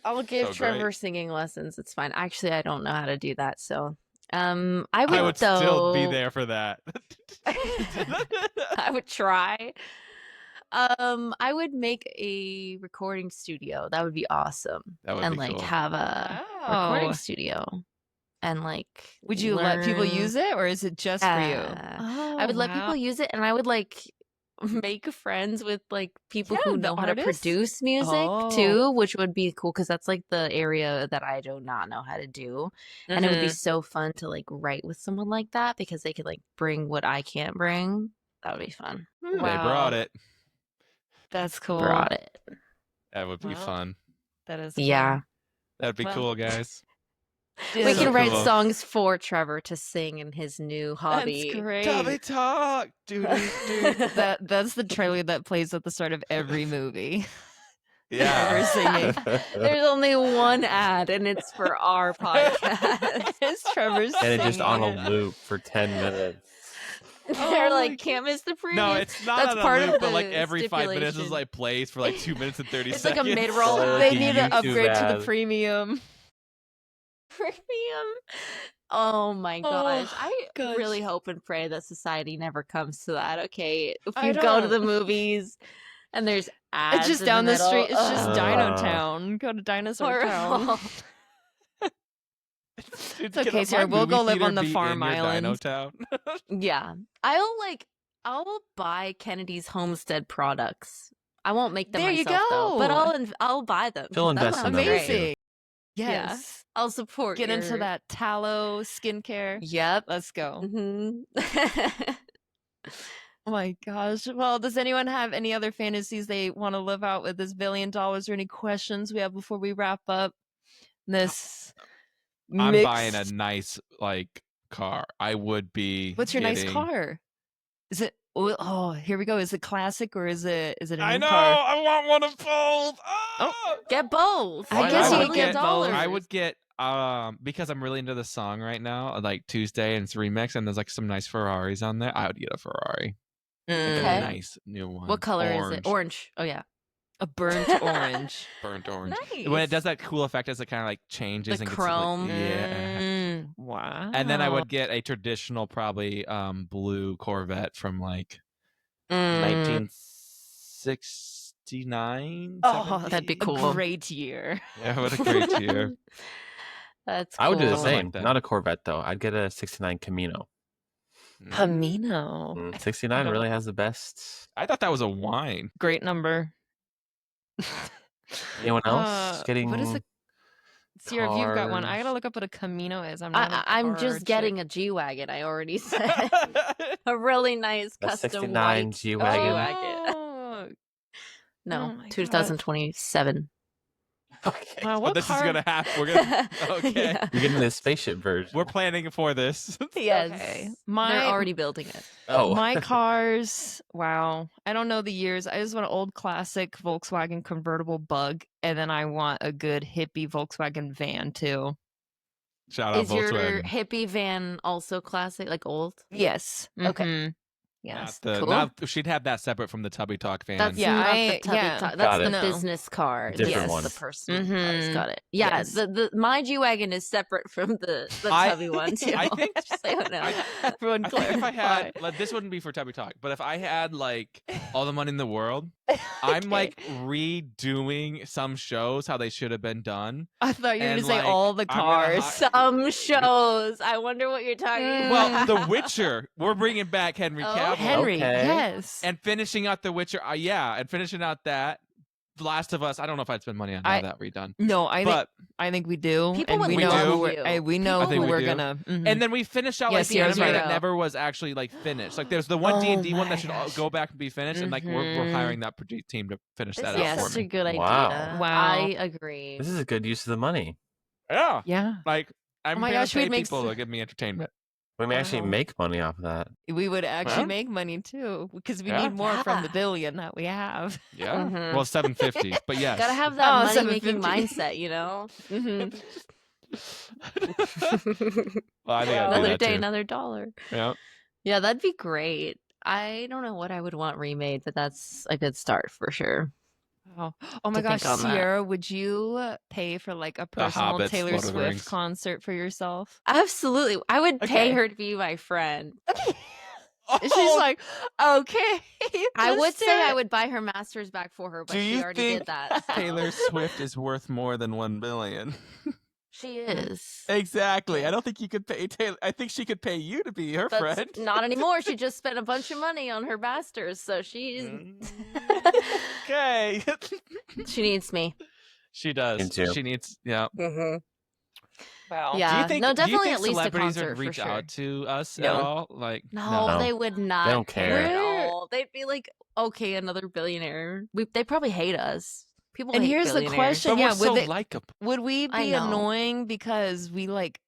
I'll give So Trevor great. singing lessons. It's fine. Actually, I don't know how to do that, so I would. I would still be though- there for that. I would try. I would make a recording studio. That would be awesome. That would and be like cool. have a Wow. recording studio, and like Would you let people learn- use it, or is it just for you? I would let people use it, and I would like make friends with like people Yeah, who the know how to artists. produce music Oh. too, which would be cool because that's like the area that I do not know how to do. And it would be so fun to like write with someone like that because they could like bring what I can't bring. That would be fun. They brought it. That's cool. Brought it. That would be fun. That is cool. Yeah. That'd be Well, cool, guys. We Dude, can write cool. songs for Trevor to sing in his new hobby. That's great. Tubbie talk, dude. That's the trailer that plays at the start of every movie. Yeah. Trevor singing. There's only one ad, and it's for our podcast. It's Trevor And singing. it's just on a loop for 10 minutes. They're Oh like, my can't miss the preview. No, it's not That's on a part loop, of but like the every 5 minutes is stipulation. like plays for like 2 minutes and 30 It's like seconds. a mid-roll. So They like a need to YouTube upgrade to the ad. premium. Premium. Oh my gosh. I gosh. really hope and pray that society never comes to that. Okay, if I you go to the don't. moves and there's ads It's just in down the middle, street. It's just ugh, Dino Town. Go to Dinosaur Town. horrible. It's okay, Sarah, we'll go live on the farm island. Dino Town. Yeah, I'll buy Kennedy's Homestead products. I won't make them There you myself though, but go. I'll buy them. She'll That invest in sounds them, great. too. Amazing. Yeah. Yes. I'll support. Get into your- that tallow skincare. Yep. Let's go. Mhm. Oh my gosh. Well, does anyone have any other fantasies they want to live out with this $1 billion or any questions we have before we wrap up this I'm buying a mixed- nice like car. I would be. What's your nice getting- car? Is it oh, here we go. Is it classic or is it a new I know. car? I want one of both. Ah! Get both. I Why guess not? you I could would get both. I would get because I'm really into the song right now, like Tuesday and it's remix, and there's like some nice Ferraris on there. I would get a Ferrari. Like Okay. a nice new one. What color is Orange. it? Orange. Oh yeah. A burnt orange. Burnt orange. Nice. When it does that cool effect as it kind of like changes The and chrome. gets like, yeah. Mm, wow. And then I would get a traditional probably blue Corvette from like Mm. 1969. Oh, that'd be 70? cool. A great year. Yeah, what a great year. That's cool. I would do the Cool. same. Like that. Not a Corvette, though. I'd get a 69 Camino. Camino. 69 don't- really has the best. I thought that was a wine. Great number. Anyone else getting What is it? Sierra, if you've got one, I cars? gotta look up what a Camino is. I'm not. I'm just getting a G-Wagon. I already said a really nice A custom 69 white G-Wagon. G-Wagon. Oh, No, Oh my gosh. 2027. Okay. wow, Oh, what this car? is gonna happen. We're gonna. Okay. Yeah. You're getting the spaceship version. We're planning for this. Yes. Okay. They're already building it. Oh. My cars. Wow, I don't know the years. I just want an old classic Volkswagen convertible Bug, and then I want a good hippie Volkswagen van too. Shout out Is your Volkswagen. hippie van also classic, like old? Yes. Okay. Mhm. Yes. Not the, Cool. not, she'd have that separate from the Tubby Talk van. That's Yeah, not I- the tubby yeah. top. Got That's the it. No. business car. Different This is one. the personal cars. Mhm. Got it. Yeah, Yes. the my G wagon is separate from the I- tubby one too. I think- Just so you know. Everyone I think if I clarify. had, like, this wouldn't be for Tubby Talk, but if I had like all the money in the world, I'm Okay. like redoing some shows how they should have been done. I thought you were and, gonna say like, all the I'm gonna cars. Some shows. I wonder what you're talking Well, about. The Witcher, we're bringing back Henry Oh, Cavill Henry, Okay. yes. and finishing out The Witcher. Yeah, and finishing out that. The Last of Us. I don't know if I'd spend money on I- that redone, No, I think but we do, People and would we We know do. who love we're, you. we know I think who we we're do. gonna. and then we finish out Yes, like the Sierra's anime right. that never was actually like finished. Like there's the one Oh D&D one my that should all gosh. go back and be finished, and like we're Mhm. hiring that team to finish This that is out Yes. such for a me. good idea. Wow. Wow. I agree. This is a good use of the money. Yeah, yeah, like I'm Oh my gonna gosh, pay we'd make people s- to give me entertainment. We may actually Wow. make money off of that. we would actually Huh? make money too because we Yeah. need more from the Yeah. billion that we have. Yeah, Mhm. well, 750, but yes. Gotta have that Oh, money making 750. mindset, you know. Mhm. Well, I think I'd do Another that day, too. another dollar. Yeah. Yeah, that'd be great. I don't know what I would want remade, but that's a good start for sure. Oh, oh my To gosh, think on that. Sierra, would you pay for like a personal Hobbits, Taylor Lord of the Rings. Swift concert for yourself? Absolutely. I would pay Okay. her to be my friend. She's Oh, like, okay. I let's would do say I it." would buy her master's back for her, but Do she you already think did that. so. Taylor Swift is worth more than $1 billion? She is. Exactly. I don't think you could pay Taylor. I think she could pay you to be her That's friend. not anymore. She just spent a bunch of money on her masters, so she's Okay. she needs me. She does. Me too. She needs. Yeah. Wow. Yeah. Do you think? No, do you definitely think at least a celebrities concert would for reach sure. out to us No. at all? Like No, No. they would not. They don't care. At all. They'd be like, okay, another billionaire. They probably hate us. People And hate here's the billionaires. question. But Yeah, we're so would they- likable. Would we I be know. annoying because we like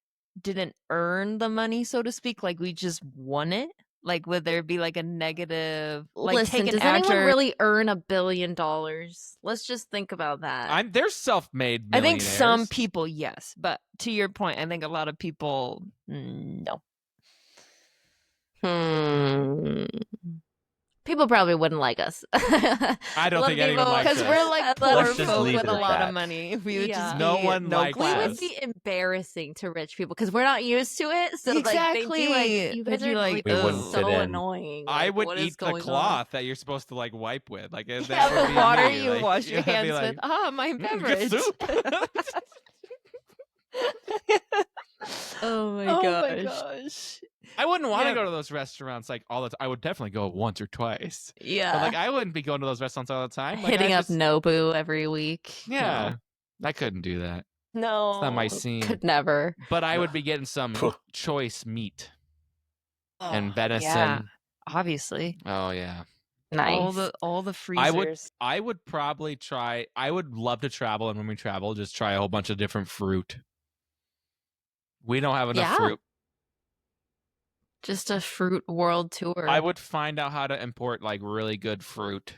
didn't earn the money, so to speak? Like we just won it? Like would there be like a negative? Like Listen, take an does anyone actor. really earn $1 billion? Let's just think about that. They're self-made. I think some millionaires. people, yes, but to your point, I think a lot of people, no. People probably wouldn't like us. I don't think anyone likes Because us. we're like Let's poor just folk leave with it a at lot that. of money. We would Yeah. just No be one no likes We class. would be embarrassing to rich people because we're not used to it. So like they'd be like, you They'd guys be are like, like We wouldn't so fit in. annoying. I Like, would what is eat the going on? cloth that you're supposed to like wipe with. Like that Yeah, would the be water me. you Like, wash your I'd be hands like, with. Ah, my good beverage. soup." Oh my Oh gosh. my gosh. I wouldn't want to Yeah. go to those restaurants like all the time. I would definitely go once or twice. Yeah. But like I wouldn't be going to those restaurants all the time. Like, Hitting I up just, Nobu every week. Yeah. I couldn't do that. No. It's not my No. scene. Could never. But I would be getting some Phew. choice meat Oh, and venison. Yeah, obviously. Oh yeah. Nice. All the freezers. I would probably try. I would love to travel, and when we travel, just try a whole bunch of different fruit. We don't have enough Yeah. fruit. Just a fruit world tour. I would find out how to import like really good fruit.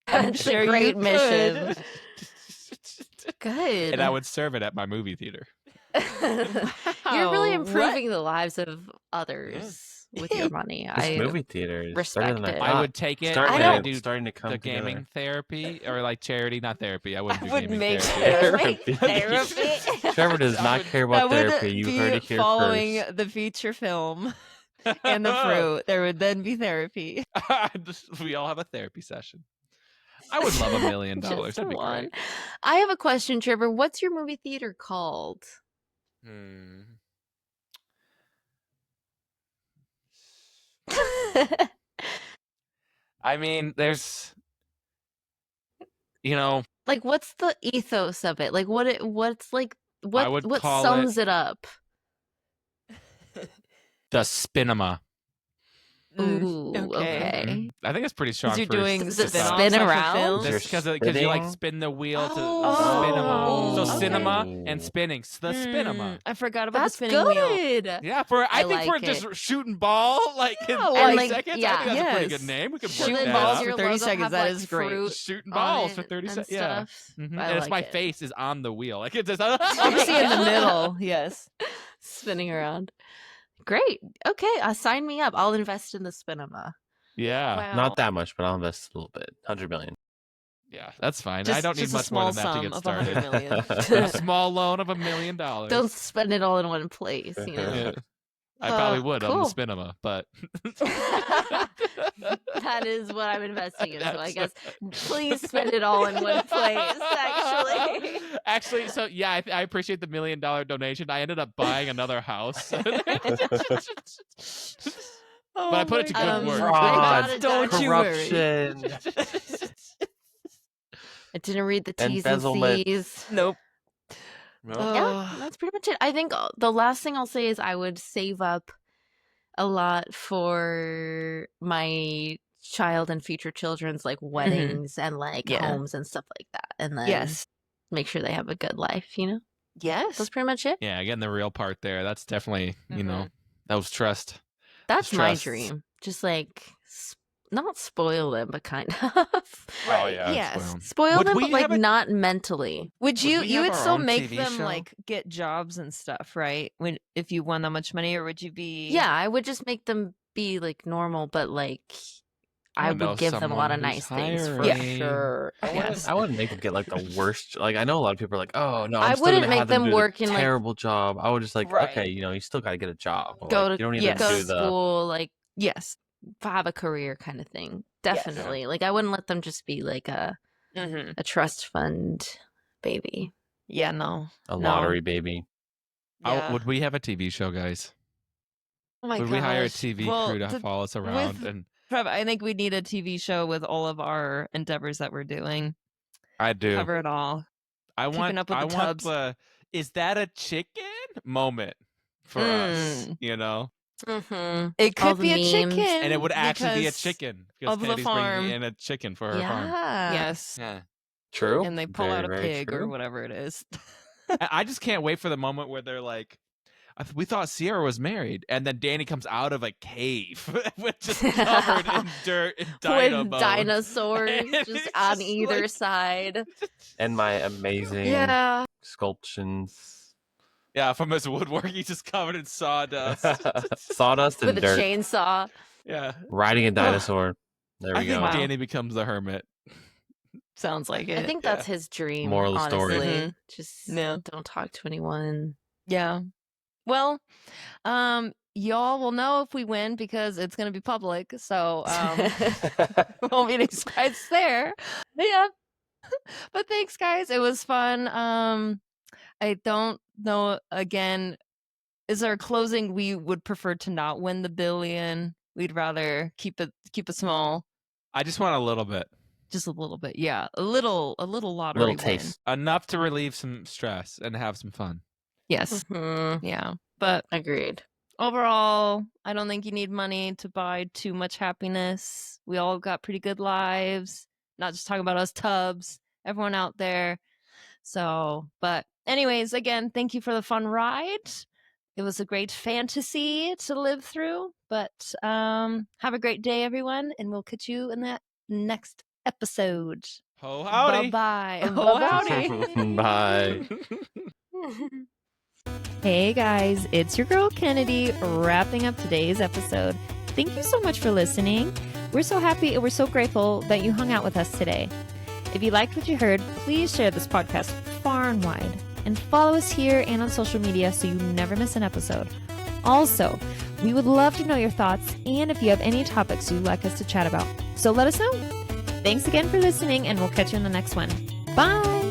That's sure a you great could. mission. Good. And I would serve it at my movie theater. You're really Wow, what? improving the lives of others with your money. This I movie theater is respect better than it. I I thought. would take it. Starting and I I'd don't- do starting to come the together. gaming therapy or like charity, not therapy. I wouldn't do would gaming make therapy. Therapy. Trevor does not care about that would therapy. You be heard it here following first. the feature film and the fruit. There would then be therapy. We all have a therapy session. I would love $1 million. Just That'd be one. great. I have a question, Trevor. What's your movie theater called? I mean, there's, you know, Like, what's the ethos of it? Like, what's like would what call sums it up? the Spinema. Ooh, okay. okay. I think it's pretty strong. Because you're for doing Does it spin-offs spin off of around? films? You're because you like spinning? spin the wheel to Oh, Spinema. So okay. cinema and spinning. The Spinema. I forgot about That's the spinning wheel. good. Yeah, I think like for just shooting ball like in Yeah, 30 like, seconds, yeah. I think that's a pretty Yes. good name. We could So work Shooting then that balls does out. for your 30 logo seconds, have, that like, is great. fruit Shooting on balls for it 30 and seconds. Yeah. stuff? Mhm. I And it's like my it. face is on the wheel. Like it's just Obviously in the middle, yes. Spinning around. Great. Okay, sign me up. I'll invest in the Spinema. Yeah. Wow. Not that much, but I'll invest a little bit. 100 million. Yeah, that's fine. I Just- don't need just a much more small than that to sum get of started. 100 million. A small loan of $1 million. Don't spend it all in one place, you know. Yeah. I probably would on the cool. Spinema, but That is what I'm investing in. So I guess That's- please spend it all in one place, actually. Actually, so yeah, I appreciate the $1 million donation. I ended up buying another house. Oh But I put it to my good gosh. work. Fraud, Don't you worry. corruption. I didn't read the T's and Embezzlement. C's. Nope. Yeah, Ugh. that's pretty much it. I think the last thing I'll say is I would save up a lot for my child and future children's like weddings and like Yeah. homes and stuff like that, and then Yes. make sure they have a good life. You know, Yes. that's pretty much it. Yeah, getting the real part there. That's definitely, you know, Mhm. that was trust. That's my trusts. dream. Just like not spoil them, but kind of Oh, yeah, Yes. spoil 'em. spoil Would them, we but like have a- not mentally. Would you we you have would our still own make TV them show? like get jobs and stuff, right? When if you won that much money, or would you be Yeah, I would just make them be like normal, but like I know would give them a lot of someone nice who's things for hiring. sure. Yes. I wouldn't make them get like the worst. Like I know a lot of people are like, oh no, I'm I still wouldn't gonna make have them them do work the in, like- terrible job. I would just like, Right. okay, you still got to get a job. Go Like, to you don't even yes. go do to the. school, like yes. have a career kind of thing. Definitely. Like I wouldn't let them just be like a Mm-hmm. trust fund baby. Yeah, no. A No. lottery baby. Yeah. Would we have a TV show, guys? Oh my Would gosh. we hire a TV Well, crew to follow us around? And Trev, I think we need a TV show with all of our endeavors that we're doing. I do. Cover it all. Keeping up with the Tubbs. the is that a chicken moment for us? You know, Mm-hmm. It All could the be a memes. chicken. and it would actually be a because chicken because of the Kennedy's farm. bringing in a chicken for her farm. Yeah. Yes. Yeah, True. And they pull Very, out a very pig or true. whatever it is. I just can't wait for the moment where they're like, we thought Sierra was married, and then Danny comes out of a cave, which is covered in dirt and dino With bones. dinosaurs And just it's on just either like- side. And my amazing Yeah. sculptions. Yeah, from his woodwork, he's just covered in sawdust. Sawdust and With a dirt. chainsaw. Yeah, Riding a dinosaur. There we I think go. Wow. Danny becomes the hermit. Sounds like it. I think that's his dream. Moral of the story. honestly. Mhm. Just Yeah. don't talk to anyone. Yeah. Well, y'all will know if we win because it's going to be public. So we'll be excited there. Yeah. But thanks, guys. It was fun. I don't know. Again, is our closing? We would prefer to not win the billion. We'd rather keep it small, I just want a little bit, just a little bit. Yeah, a little lottery Little win. taste. enough to relieve some stress and have some fun. Yes. Mhm. Yeah. But Agreed. overall, I don't think you need money to buy too much happiness. We all got pretty good lives. Not just talking about us Tubbs, everyone out there. So, but anyways, again, thank you for the fun ride. It was a great fantasy to live through. But have a great day, everyone, and we'll catch you in that next episode. Ho howdy. Bye-bye. Ho Bye-bye. Bye. Hey guys, it's your girl Kennedy wrapping up today's episode. Thank you so much for listening. We're so happy and we're so grateful that you hung out with us today. If you liked what you heard, please share this podcast far and wide and follow us here and on social media so you never miss an episode. Also, we would love to know your thoughts and if you have any topics you'd like us to chat about. So let us know. Thanks again for listening and we'll catch you in the next one. Bye!